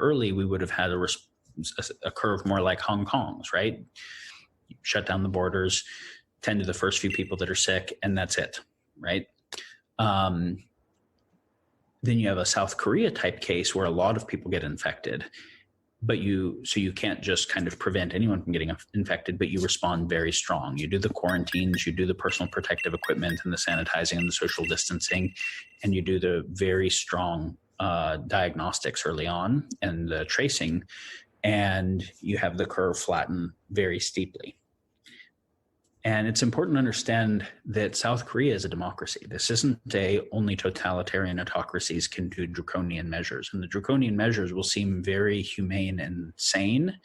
early, we would have had a curve more like Hong Kong's, right? You shut down the borders, tend to the first few people that are sick, and that's it, right? Then you have a South Korea type case where a lot of people get infected, but you can't just kind of prevent anyone from getting infected, but you respond very strong. You do the quarantines, you do the personal protective equipment and the sanitizing and the social distancing, and you do the very strong diagnostics early on and the tracing, and you have the curve flatten very steeply. And it's important to understand that South Korea is a democracy. This isn't only totalitarian autocracies can do draconian measures. And the draconian measures will seem very humane and sane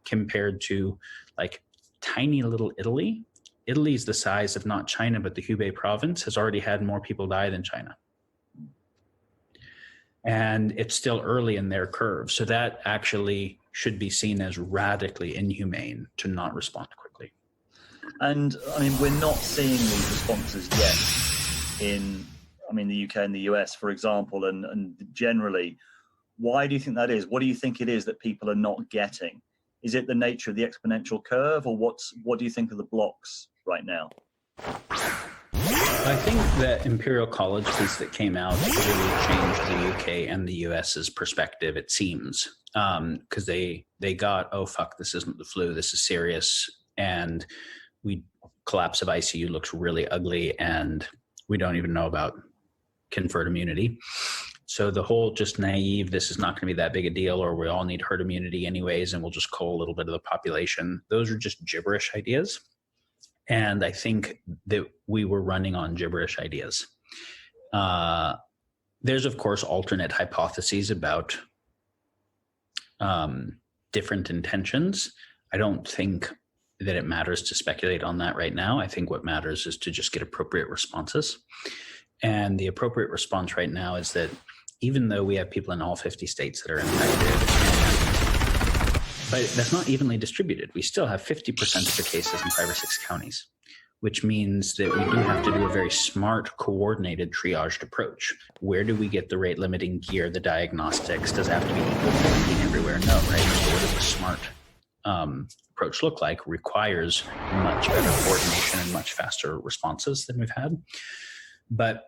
compared to like tiny little Italy. Italy is the size of not China, but the Hubei province has already had more people die than China. And it's still early in their curve. So that actually should be seen as radically inhumane to not respond quickly. And I mean, we're not seeing these responses yet in, the UK and the US, for example, and generally. Why do you think that is? What do you think it is that people are not getting? Is it the nature of the exponential curve, or what do you think of the blocks right now? I think the Imperial College piece that came out really changed the UK and the US's perspective, it seems, because they got, oh, fuck, this isn't the flu, this is serious, and collapse of ICU looks really ugly, and we don't even know about conferred immunity. So the whole just naive, this is not going to be that big a deal, or we all need herd immunity anyways, and we'll just cull a little bit of the population, those are just gibberish ideas. And I think that we were running on gibberish ideas. There's, of course, alternate hypotheses about different intentions. I don't think that it matters to speculate on that right now. I think what matters is to just get appropriate responses. And the appropriate response right now is that even though we have people in all 50 states that are infected, but that's not evenly distributed. We still have 50% of the cases in 5 or 6 counties, which means that we do have to do a very smart, coordinated, triaged approach. Where do we get the rate limiting gear, the diagnostics? Does it have to be equal quarantine everywhere? No, right? So what does a smart approach look like? Requires much better coordination and much faster responses than we've had. But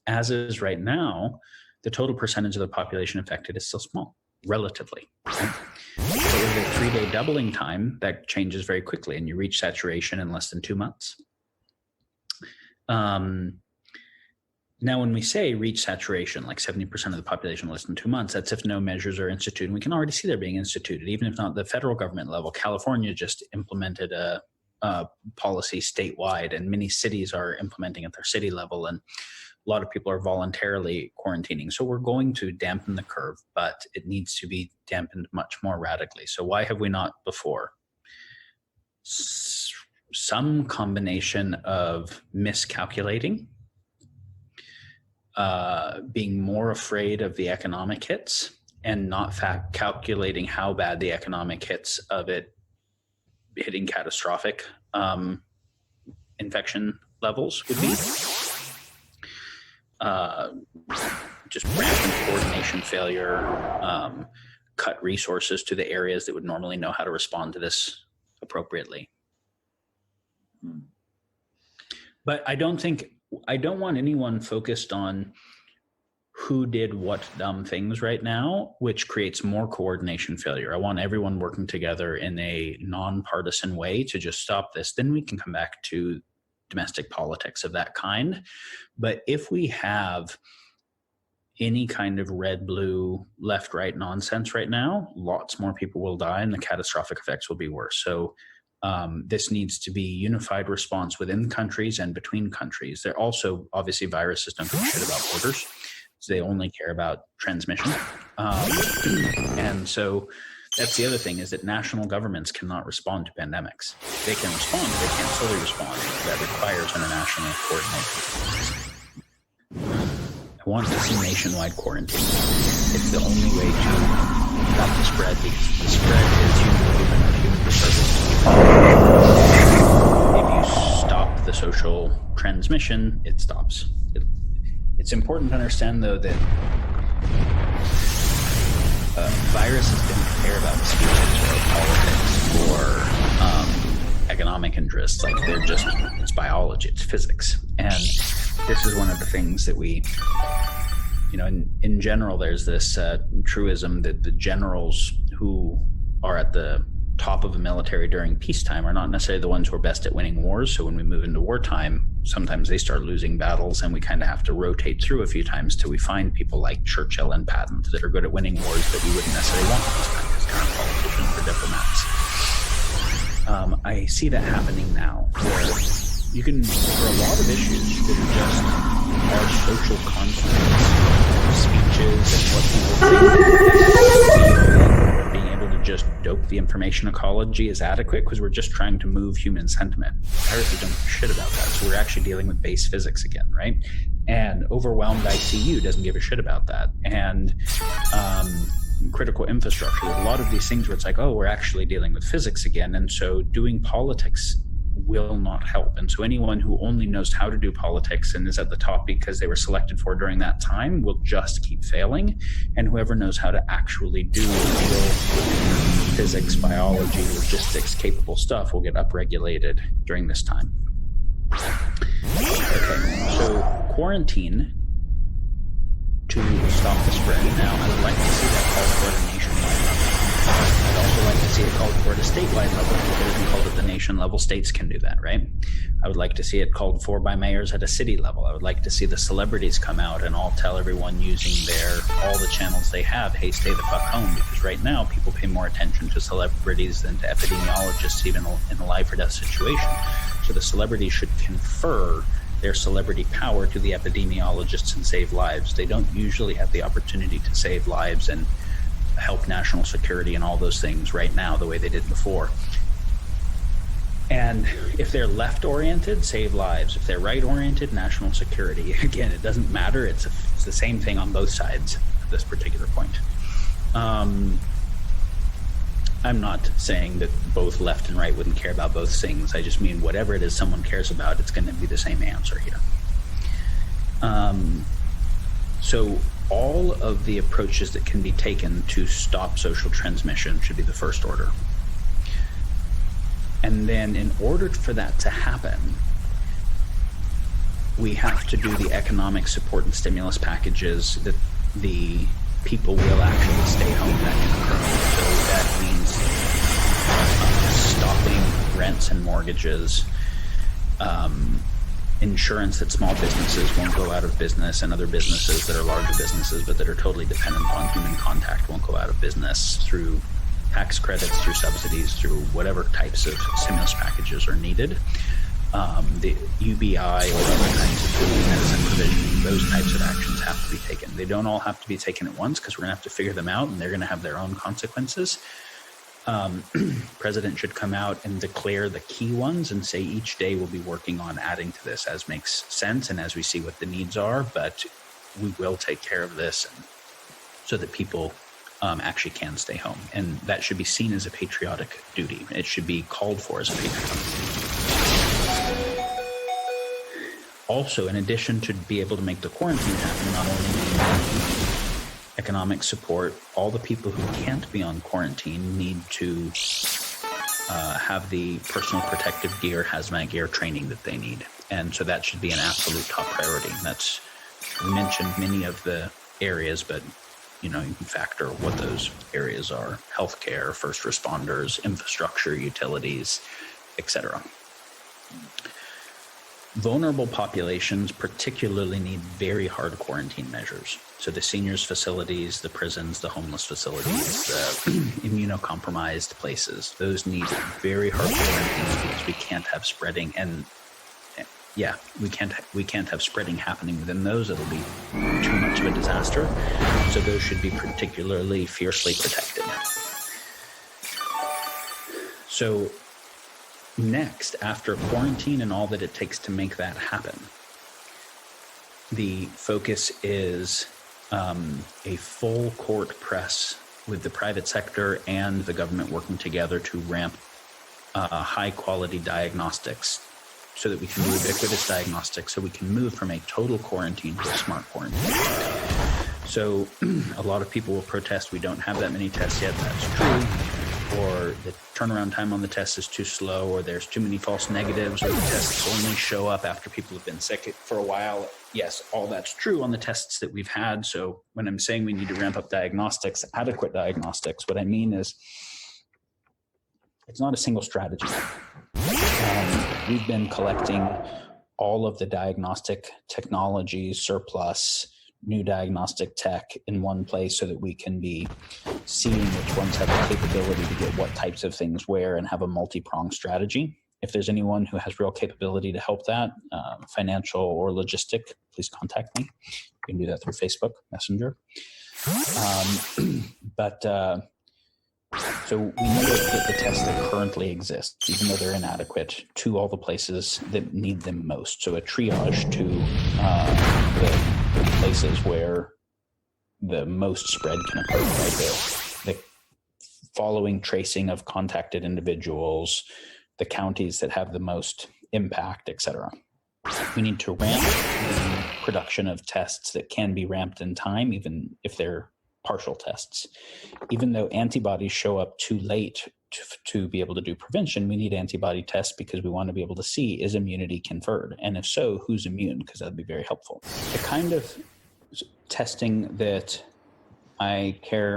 as is right now, the total percentage of the population affected is still small, relatively. Right? So with a 3-day doubling time, that changes very quickly, and you reach saturation in less than 2 months. Now, when we say reach saturation, like 70% of the population in less than 2 months, that's if no measures are instituted. And we can already see they're being instituted, even if not the federal government level. California just implemented a policy statewide, and many cities are implementing at their city level, and a lot of people are voluntarily quarantining. So we're going to dampen the curve, but it needs to be dampened much more radically. So why have we not before? Some combination of miscalculating, being more afraid of the economic hits, and not calculating how bad the economic hits of it hitting catastrophic infection levels would be. Just rampant coordination failure, cut resources to the areas that would normally know how to respond to this appropriately. But I don't want anyone focused on who did what dumb things right now, which creates more coordination failure. I want everyone working together in a nonpartisan way to just stop this. Then we can come back to domestic politics of that kind. But if we have any kind of red, blue, left, right nonsense right now, lots more people will die and the catastrophic effects will be worse. So this needs to be unified response within countries and between countries. They're also, obviously, viruses don't give a shit about borders. So they only care about transmission. And so that's the other thing, is that national governments cannot respond to pandemics. They can respond, but they can't fully respond. That requires international coordination. I want to see nationwide quarantine. It's the only way to stop the spread, because the spread is human for service. If you stop the social transmission, it stops. It's important to understand, though, that viruses don't care about species or politics or economic interests. Like, they're just, it's biology, it's physics. And this is one of the things that we, you know, in general, there's this truism that the generals who are at the top of the military during peacetime are not necessarily the ones who are best at winning wars. So when we move into wartime, sometimes they start losing battles, and we kind of have to rotate through a few times till we find people like Churchill and Patton that are good at winning wars that we wouldn't necessarily want as current politicians or diplomats. I see that happening now, where you can, for a lot of issues that are just our social contracts, speeches, and what people think, being able to just dope the information ecology is adequate because we're just trying to move human sentiment. Viruses don't give a shit about that. So we're actually dealing with base physics again, right? And overwhelmed ICU doesn't give a shit about that. And critical infrastructure, there's a lot of these things where it's like, oh, we're actually dealing with physics again. And so doing politics will not help. And so anyone who only knows how to do politics and is at the top because they were selected for during that time will just keep failing. And whoever knows how to actually do real physics, biology, logistics, capable stuff will get upregulated during this time. Okay, so quarantine to stop the spread. Now, I would like to see that called for at a nationwide level. I'd also like to see it called for at a statewide level. If it isn't called at the nation level, states can do that, right? I would like to see it called for by mayors at a city level. I would like to see the celebrities come out and all tell everyone using all the channels they have, hey, stay the fuck home, because right now people pay more attention to celebrities than to epidemiologists, even in a life or death situation. So the celebrities should confer their celebrity power to the epidemiologists and save lives. They don't usually have the opportunity to save lives and help national security and all those things right now the way they did before. And if they're left-oriented, save lives. If they're right-oriented, national security. Again, it doesn't matter. It's the same thing on both sides at this particular point. I'm not saying that both left and right wouldn't care about both things. I just mean whatever it is someone cares about, it's going to be the same answer here. So all of the approaches that can be taken to stop social transmission should be the first order. And then in order for that to happen, we have to do the economic support and stimulus packages that the people will actually stay home that can occur. So that means stopping rents and mortgages, insurance that small businesses won't go out of business, and other businesses that are larger businesses but that are totally dependent on human contact won't go out of business, through tax credits, through subsidies, through whatever types of stimulus packages are needed. The UBI or other kinds of food medicine provision, those types of actions have to be taken. They don't all have to be taken at once because we're going to have to figure them out, and they're going to have their own consequences. President should come out and declare the key ones and say each day we'll be working on adding to this as makes sense and as we see what the needs are, but we will take care of this so that people actually can stay home. And that should be seen as a patriotic duty. It should be called for as a patriotic duty. Also, in addition to be able to make the quarantine happen, not only economic support, all the people who can't be on quarantine need to have the personal protective gear, hazmat gear training that they need. And so that should be an absolute top priority. We mentioned many of the areas, but you can factor what those areas are: healthcare, first responders, infrastructure, utilities, etc. Vulnerable populations particularly need very hard quarantine measures. So the seniors facilities, the prisons, the homeless facilities, the immunocompromised places, those need very hard quarantines because we can't have spreading. And we can't have spreading happening within those. It'll be too much of a disaster. So those should be particularly fiercely protected. So next, after quarantine and all that it takes to make that happen, the focus is a full court press with the private sector and the government working together to ramp high quality diagnostics so that we can do ubiquitous diagnostics, so we can move from a total quarantine to a smart quarantine. So a lot of people will protest we don't have that many tests yet. That's true. Or the turnaround time on the test is too slow, or there's too many false negatives, or the tests only show up after people have been sick for a while. Yes, all that's true on the tests that we've had. So when I'm saying we need to ramp up diagnostics, adequate diagnostics, what I mean is it's not a single strategy. We've been collecting all of the diagnostic technology surplus, new diagnostic tech in one place so that we can be seeing which ones have the capability to get what types of things where and have a multi-pronged strategy. If there's anyone who has real capability to help that, financial or logistic, please contact me. You can do that through Facebook Messenger. So we need to get the tests that currently exist, even though they're inadequate, to all the places that need them most. So a triage to the places where the most spread can occur, right? The following tracing of contacted individuals, the counties that have the most impact, et cetera. We need to ramp the production of tests that can be ramped in time, even if they're partial tests. Even though antibodies show up too late to be able to do prevention, we need antibody tests because we want to be able to see, is immunity conferred? And if so, who's immune? Because that'd be very helpful. The kind of testing that I care